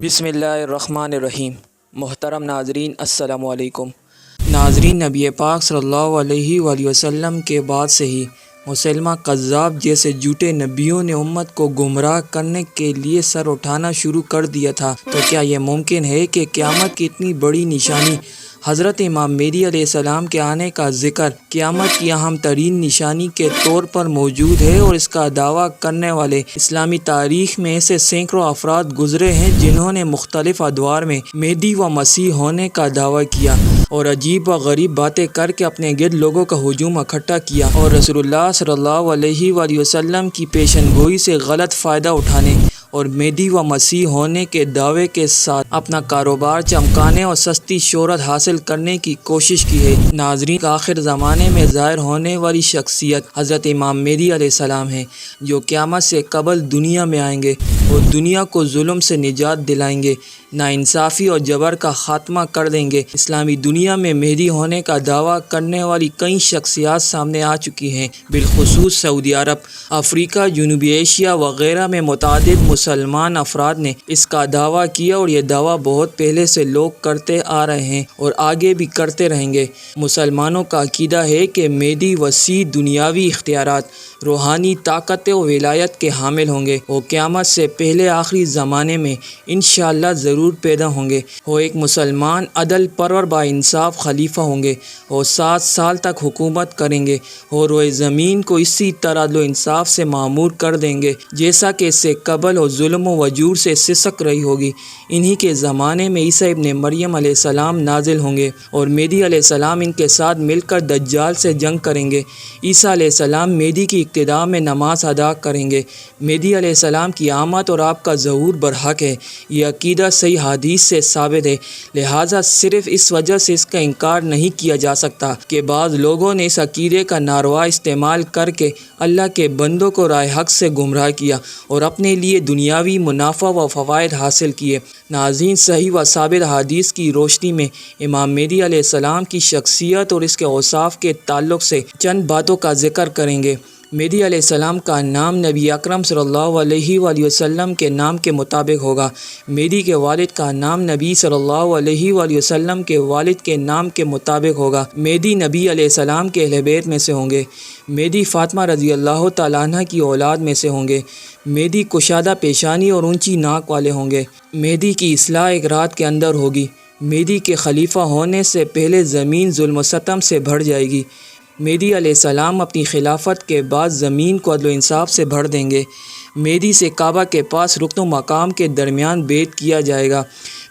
بسم اللہ الرحمن الرحیم۔ محترم ناظرین السلام علیکم۔ ناظرین، نبی پاک صلی اللہ علیہ وآلہ وسلم کے بعد سے ہی مسلمہ کذاب جیسے جھوٹے نبیوں نے امت کو گمراہ کرنے کے لیے سر اٹھانا شروع کر دیا تھا، تو کیا یہ ممکن ہے کہ قیامت کی اتنی بڑی نشانی حضرت امام مہدی علیہ السلام کے آنے کا ذکر قیامت کی اہم ترین نشانی کے طور پر موجود ہے؟ اور اس کا دعویٰ کرنے والے اسلامی تاریخ میں ایسے سینکڑوں افراد گزرے ہیں جنہوں نے مختلف ادوار میں مہدی و مسیح ہونے کا دعویٰ کیا اور عجیب و غریب باتیں کر کے اپنے گرد لوگوں کا ہجوم اکٹھا کیا اور رسول اللہ صلی اللہ علیہ وآلہ وسلم کی پیشن گوئی سے غلط فائدہ اٹھانے اور مہدی و مسیح ہونے کے دعوے کے ساتھ اپنا کاروبار چمکانے اور سستی شہرت حاصل کرنے کی کوشش کی ہے۔ ناظرین، آخر زمانے میں ظاہر ہونے والی شخصیت حضرت امام مہدی علیہ السلام ہیں، جو قیامت سے قبل دنیا میں آئیں گے اور دنیا کو ظلم سے نجات دلائیں گے، ناانصافی اور جبر کا خاتمہ کر دیں گے۔ اسلامی دنیا میں مہدی ہونے کا دعویٰ کرنے والی کئی شخصیات سامنے آ چکی ہیں، بالخصوص سعودی عرب، افریقہ، جنوبی ایشیا وغیرہ میں متعدد مسلمان افراد نے اس کا دعویٰ کیا اور یہ دعویٰ بہت پہلے سے لوگ کرتے آ رہے ہیں اور آگے بھی کرتے رہیں گے۔ مسلمانوں کا عقیدہ ہے کہ مہدی وسیع دنیاوی اختیارات، روحانی طاقت و ولایت کے حامل ہوں گے۔ وہ قیامت سے پہلے آخری زمانے میں انشاءاللہ ضرور پیدا ہوں گے۔ وہ ایک مسلمان عدل پرور با انصاف خلیفہ ہوں گے اور 7 سال تک حکومت کریں گے اور وہ زمین کو اسی طرح عدل و انصاف سے معمور کر دیں گے جیسا کہ اس سے قبل اور ظلم و وجور سے سسک رہی ہوگی۔ انہی کے زمانے میں عیسیٰ ابن مریم علیہ السلام نازل ہوں گے اور مہدی علیہ السلام ان کے ساتھ مل کر دجال سے جنگ کریں گے۔ عیسیٰ علیہ السلام مہدی کی ابتدا میں نماز ادا کریں گے۔ مہدی علیہ السلام کی آمد اور آپ کا ظہور برحق ہے، یہ عقیدہ صحیح حدیث سے ثابت ہے، لہٰذا صرف اس وجہ سے اس کا انکار نہیں کیا جا سکتا کہ بعض لوگوں نے اس عقیدے کا ناروا استعمال کر کے اللہ کے بندوں کو راہ حق سے گمراہ کیا اور اپنے لیے دنیاوی منافع و فوائد حاصل کیے۔ ناظرین، صحیح و ثابت حدیث کی روشنی میں امام مہدی علیہ السلام کی شخصیت اور اس کے اوصاف کے تعلق سے چند باتوں کا ذکر کریں گے۔ مہدی علیہ السلام کا نام نبی اکرم صلی اللہ علیہ وآلہ وسلم کے نام کے مطابق ہوگا۔ مہدی کے والد کا نام نبی صلی اللہ علیہ وآلہ وسلم کے والد کے نام کے مطابق ہوگا۔ مہدی نبی علیہ السلام کے اہل بیت میں سے ہوں گے۔ مہدی فاطمہ رضی اللہ تعالیٰ عنہ کی اولاد میں سے ہوں گے۔ مہدی کشادہ پیشانی اور اونچی ناک والے ہوں گے۔ مہدی کی اصلاح ایک رات کے اندر ہوگی۔ مہدی کے خلیفہ ہونے سے پہلے زمین ظلم و ستم سے بھر جائے گی۔ مہدی علیہ السلام اپنی خلافت کے بعد زمین کو عدل و انصاف سے بھر دیں گے۔ مہدی سے کعبہ کے پاس رکن و مقام کے درمیان بیعت کیا جائے گا۔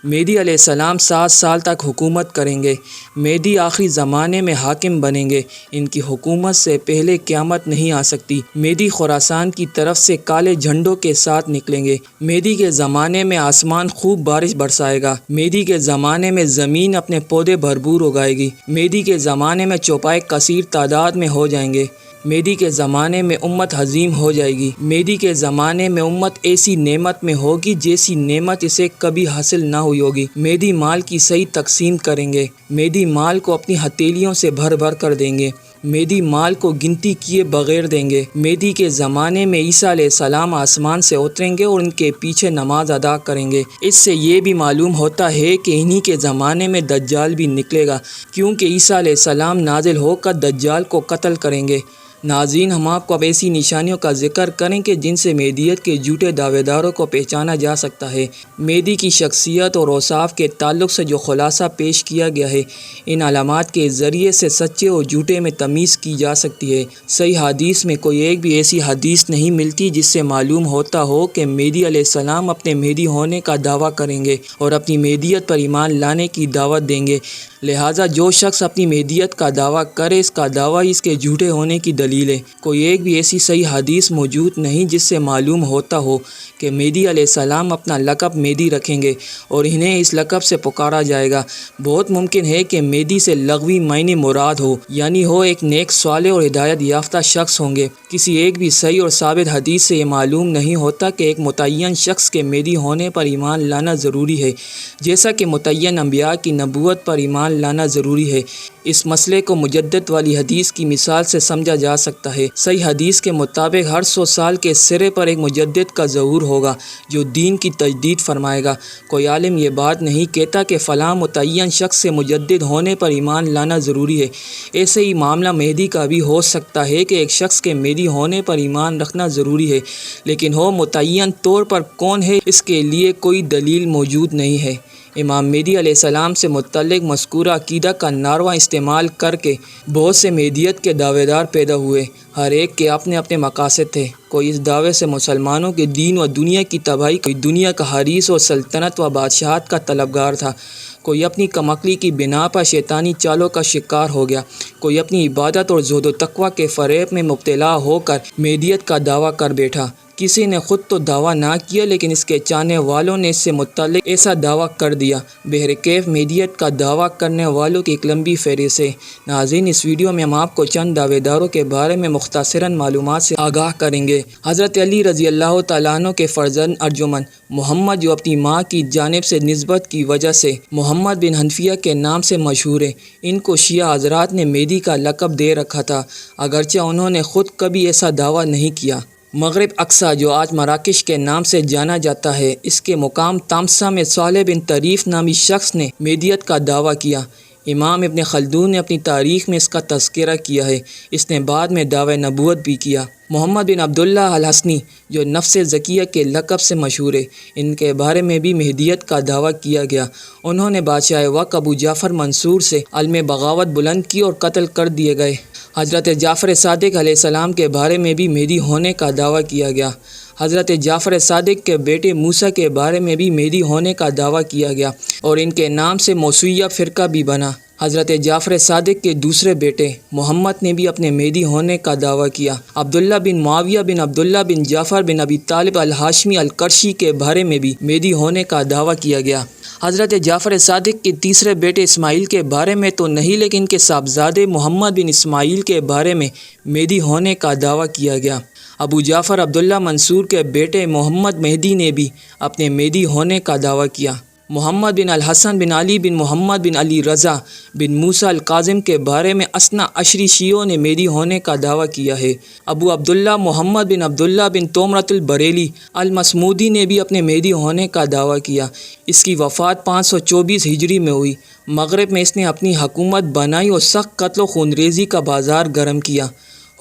مہدی علیہ السلام 7 سال تک حکومت کریں گے۔ مہدی آخری زمانے میں حاکم بنیں گے۔ ان کی حکومت سے پہلے قیامت نہیں آ سکتی۔ مہدی خراسان کی طرف سے کالے جھنڈوں کے ساتھ نکلیں گے۔ مہدی کے زمانے میں آسمان خوب بارش برسائے گا۔ مہدی کے زمانے میں زمین اپنے پودے بھرپور اگائے گی۔ مہدی کے زمانے میں چوپائے کثیر تعداد میں ہو جائیں گے۔ مہدی کے زمانے میں امت عظیم ہو جائے گی۔ مہدی کے زمانے میں امت ایسی نعمت میں ہوگی جیسی نعمت اسے کبھی حاصل نہ ہوئی ہوگی۔ مہدی مال کی صحیح تقسیم کریں گے۔ مہدی مال کو اپنی ہتھیلیوں سے بھر بھر کر دیں گے۔ مہدی مال کو گنتی کیے بغیر دیں گے۔ مہدی کے زمانے میں عیسیٰ علیہ السلام آسمان سے اتریں گے اور ان کے پیچھے نماز ادا کریں گے۔ اس سے یہ بھی معلوم ہوتا ہے کہ انہی کے زمانے میں دجال بھی نکلے گا، کیونکہ عیسیٰ علیہ السلام نازل ہو کر دجال کو قتل کریں گے۔ ناظرین، ہم آپ کو اب ایسی نشانیوں کا ذکر کریں کہ جن سے مہدیت کے جھوٹے دعوے داروں کو پہچانا جا سکتا ہے۔ مہدی کی شخصیت اور اوصاف کے تعلق سے جو خلاصہ پیش کیا گیا ہے، ان علامات کے ذریعے سے سچے اور جھوٹے میں تمیز کی جا سکتی ہے۔ صحیح حدیث میں کوئی ایک بھی ایسی حدیث نہیں ملتی جس سے معلوم ہوتا ہو کہ مہدی علیہ السلام اپنے مہدی ہونے کا دعویٰ کریں گے اور اپنی مہدیت پر ایمان لانے کی دعوت دیں گے۔ لہٰذا جو شخص اپنی مہدیت کا دعویٰ کرے، اس کا دعویٰ اس کے جھوٹے ہونے کی دلیل ہے۔ کوئی ایک بھی ایسی صحیح حدیث موجود نہیں جس سے معلوم ہوتا ہو کہ مہدی علیہ السلام اپنا لقب مہدی رکھیں گے اور انہیں اس لقب سے پکارا جائے گا۔ بہت ممکن ہے کہ مہدی سے لغوی معنی مراد ہو، یعنی ہو ایک نیک صالح اور ہدایت یافتہ شخص ہوں گے۔ کسی ایک بھی صحیح اور ثابت حدیث سے یہ معلوم نہیں ہوتا کہ ایک متعین شخص کے مہدی ہونے پر ایمان لانا ضروری ہے، جیسا کہ متعین انبیاء کی نبوت پر ایمان ایمان لانا ضروری ہے۔ اس مسئلے کو مجدد والی حدیث کی مثال سے سمجھا جا سکتا ہے۔ صحیح حدیث کے مطابق ہر 100 سال کے سرے پر ایک مجدد کا ظہور ہوگا جو دین کی تجدید فرمائے گا۔ کوئی عالم یہ بات نہیں کہتا کہ فلاں متعین شخص سے مجدد ہونے پر ایمان لانا ضروری ہے۔ ایسے ہی معاملہ مہدی کا بھی ہو سکتا ہے کہ ایک شخص کے مہدی ہونے پر ایمان رکھنا ضروری ہے، لیکن وہ متعین طور پر کون ہے اس کے لیے کوئی دلیل موجود نہیں ہے۔ امام مہدی علیہ السلام سے متعلق مذکورہ عقیدہ کا نعرہ استعمال کر کے بہت سے مہدیت کے دعوے دار پیدا ہوئے۔ ہر ایک کے اپنے اپنے مقاصد تھے۔ کوئی اس دعوے سے مسلمانوں کے دین و دنیا کی تباہی، کوئی دنیا کا حریص و سلطنت و بادشاہت کا طلبگار تھا، کوئی اپنی کم عقلی کی بنا پر شیطانی چالوں کا شکار ہو گیا، کوئی اپنی عبادت اور زہد و تقوی کے فریب میں مبتلا ہو کر مہدیت کا دعویٰ کر بیٹھا۔ کسی نے خود تو دعویٰ نہ کیا لیکن اس کے چاہنے والوں نے اس سے متعلق ایسا دعویٰ کر دیا۔ بہرکیف مہدیت کا دعویٰ کرنے والوں کی ایک لمبی فہرست ہے۔ ناظرین، اس ویڈیو میں ہم آپ کو چند دعوے داروں کے بارے میں مختصراً معلومات سے آگاہ کریں گے۔ حضرت علی رضی اللہ تعالیٰ عنہ کے فرزند ارجمند محمد، جو اپنی ماں کی جانب سے نسبت کی وجہ سے محمد بن حنفیہ کے نام سے مشہور ہیں، ان کو شیعہ حضرات نے مہدی کا لقب دے رکھا تھا، اگرچہ انہوں نے خود کبھی ایسا دعویٰ نہیں کیا۔ مغرب اقصیٰ، جو آج مراکش کے نام سے جانا جاتا ہے، اس کے مقام طامسہ میں صالح بن طریف نامی شخص نے مہدیت کا دعویٰ کیا۔ امام ابن خلدون نے اپنی تاریخ میں اس کا تذکرہ کیا ہے۔ اس نے بعد میں دعوی نبوت بھی کیا۔ محمد بن عبداللہ الحسنی، جو نفس زکیہ کے لقب سے مشہور ہے، ان کے بارے میں بھی مہدیت کا دعویٰ کیا گیا۔ انہوں نے بادشاہ وقت ابو جعفر منصور سے علم بغاوت بلند کی اور قتل کر دیے گئے۔ حضرت جعفر صادق علیہ السلام کے بارے میں بھی مہدی ہونے کا دعویٰ کیا گیا۔ حضرت جعفر صادق کے بیٹے موسیٰ کے بارے میں بھی مہدی ہونے کا دعویٰ کیا گیا اور ان کے نام سے موسویہ فرقہ بھی بنا۔ حضرت جعفر صادق کے دوسرے بیٹے محمد نے بھی اپنے مہدی ہونے کا دعویٰ کیا۔ عبداللہ بن معاویہ بن عبداللہ بن جعفر بن ابی طالب الہاشمی القرشی کے بارے میں بھی مہدی ہونے کا دعویٰ کیا گیا۔ حضرت جعفر صادق کے تیسرے بیٹے اسماعیل کے بارے میں تو نہیں، لیکن ان کے صاحبزادے محمد بن اسماعیل کے بارے میں مہدی ہونے کا دعویٰ کیا گیا۔ ابو جعفر عبداللہ منصور کے بیٹے محمد مہدی نے بھی اپنے مہدی ہونے کا دعویٰ کیا۔ محمد بن الحسن بن علی بن محمد بن علی رضا بن موسیٰ القاظم کے بارے میں اثنا عشری شیعوں نے مہدی ہونے کا دعویٰ کیا ہے۔ ابو عبداللہ محمد بن عبداللہ بن تومرۃ البریلی المصمودی نے بھی اپنے مہدی ہونے کا دعویٰ کیا۔ اس کی وفات 524 ہجری میں ہوئی۔ مغرب میں اس نے اپنی حکومت بنائی اور سخت قتل و خونریزی کا بازار گرم کیا۔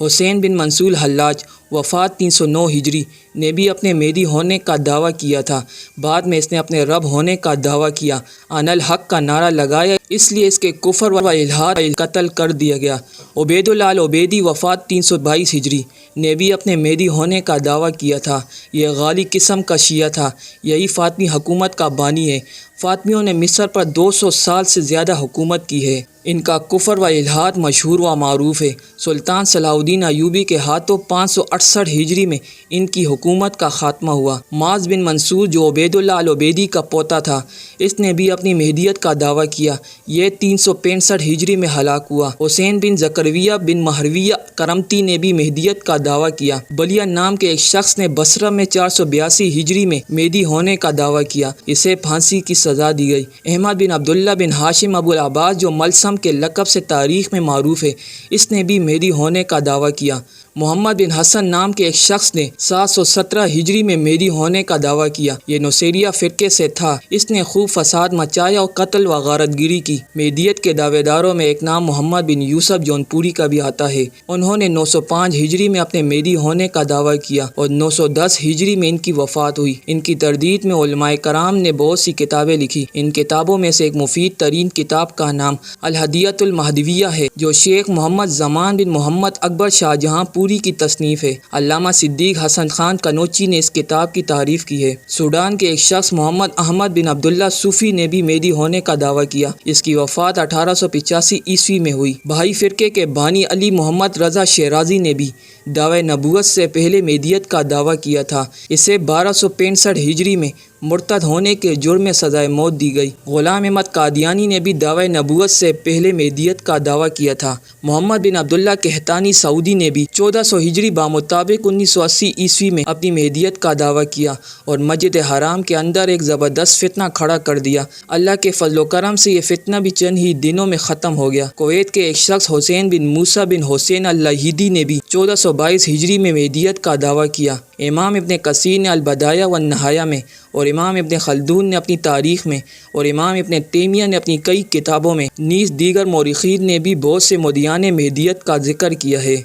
حسین بن منصور حلاج، وفات 309 ہجری، نے بھی اپنے مہدی ہونے کا دعویٰ کیا تھا۔ بعد میں اس نے اپنے رب ہونے کا دعویٰ کیا، انا الحق کا نعرہ لگایا، اس لیے اس کے کفر و الحاد قتل کر دیا گیا۔ عبید اللہ العبیدی، وفات 322 ہجری، نے بھی اپنے مہدی ہونے کا دعویٰ کیا تھا۔ یہ غالی قسم کا شیعہ تھا، یہی فاطمی حکومت کا بانی ہے۔ فاطمیوں نے مصر پر 200 سال سے زیادہ حکومت کی ہے۔ ان کا کفر و الحاد مشہور و معروف ہے۔ سلطان صلاح الدین ایوبی کے ہاتھوں 568 ہجری میں ان کی حکومت کا خاتمہ ہوا۔ معاذ بن منصور، جو عبید اللہ العبیدی کا پوتا تھا، اس نے بھی اپنی مہدیت کا دعویٰ کیا۔ یہ 365 ہجری میں ہلاک ہوا۔ حسین بن زکریا بن مہرویہ کرمتی نے بھی مہدیت کا دعویٰ کیا۔ بلیہ نام کے ایک شخص نے بصرہ میں 482 ہجری میں مہدی ہونے کا دعویٰ کیا۔ اسے پھانسی کی سزا دی گئی۔ احمد بن عبداللہ بن ہاشم ابو العباس، جو ملسم کے لقب سے تاریخ میں معروف ہے، اس نے بھی مہدی ہونے کا دعویٰ کیا۔ محمد بن حسن نام کے ایک شخص نے 717 ہجری میں مہدی ہونے کا دعویٰ کیا۔ یہ نصیریہ فرقے سے تھا۔ اس نے خوب فساد مچایا اور قتل و غارت گیری کی۔ مہدیت کے دعوے داروں میں ایک نام محمد بن یوسف جونپوری کا بھی آتا ہے۔ انہوں نے 905 ہجری میں اپنے مہدی ہونے کا دعویٰ کیا اور 910 ہجری میں ان کی وفات ہوئی۔ ان کی تردید میں علماء کرام نے بہت سی کتابیں لکھی۔ ان کتابوں میں سے ایک مفید ترین کتاب کا نام الہدیۃ المہدویہ ہے، جو شیخ محمد زمان بن محمد اکبر شاہ جہاں پوری کی تصنیف ہے۔ علامہ صدیق حسن خان کنوچی نے اس کتاب کی تعریف کی ہے۔ سوڈان کے ایک شخص محمد احمد بن عبداللہ صوفی نے بھی مہدی ہونے کا دعویٰ کیا۔ اس کی وفات 1885 عیسوی میں ہوئی۔ بہائی فرقے کے بانی علی محمد رضا شیرازی نے بھی دعوی نبوت سے پہلے مہدیت کا دعویٰ کیا تھا۔ اسے 1265 ہجری میں مرتد ہونے کے جرم میں سزائے موت دی گئی۔ غلام احمد قادیانی نے بھی دعوی نبوت سے پہلے مہدیت کا دعویٰ کیا تھا۔ محمد بن عبداللہ قحطانی سعودی نے بھی 1400 ہجری بمطابق 1980 عیسوی میں اپنی مہدیت کا دعویٰ کیا اور مسجد حرام کے اندر ایک زبردست فتنہ کھڑا کر دیا۔ اللہ کے فضل و کرم سے یہ فتنہ بھی چند ہی دنوں میں ختم ہو گیا۔ کویت کے ایک شخص حسین بن موسیٰ بن حسین اللہیدی نے بھی 1422 ہجری میں مہدیت کا دعویٰ کیا۔ امام ابن کثیر نے البدایہ والنہایہ میں، اور امام ابن خلدون نے اپنی تاریخ میں، اور امام ابن تیمیہ نے اپنی کئی کتابوں میں، نیز دیگر مورخین نے بھی بہت سے مدعیان مہدیت کا ذکر کیا ہے۔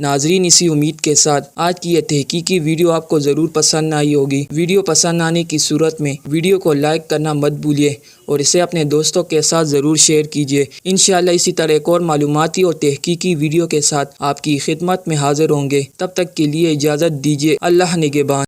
ناظرین، اسی امید کے ساتھ آج کی یہ تحقیقی ویڈیو آپ کو ضرور پسند آئی ہوگی۔ ویڈیو پسند آنے کی صورت میں ویڈیو کو لائک کرنا مت بھولیے اور اسے اپنے دوستوں کے ساتھ ضرور شیئر کیجیے۔ انشاءاللہ اسی طرح ایک اور معلوماتی اور تحقیقی ویڈیو کے ساتھ آپ کی خدمت میں حاضر ہوں گے۔ تب تک کے لیے اجازت دیجیے۔ اللہ نگہبان۔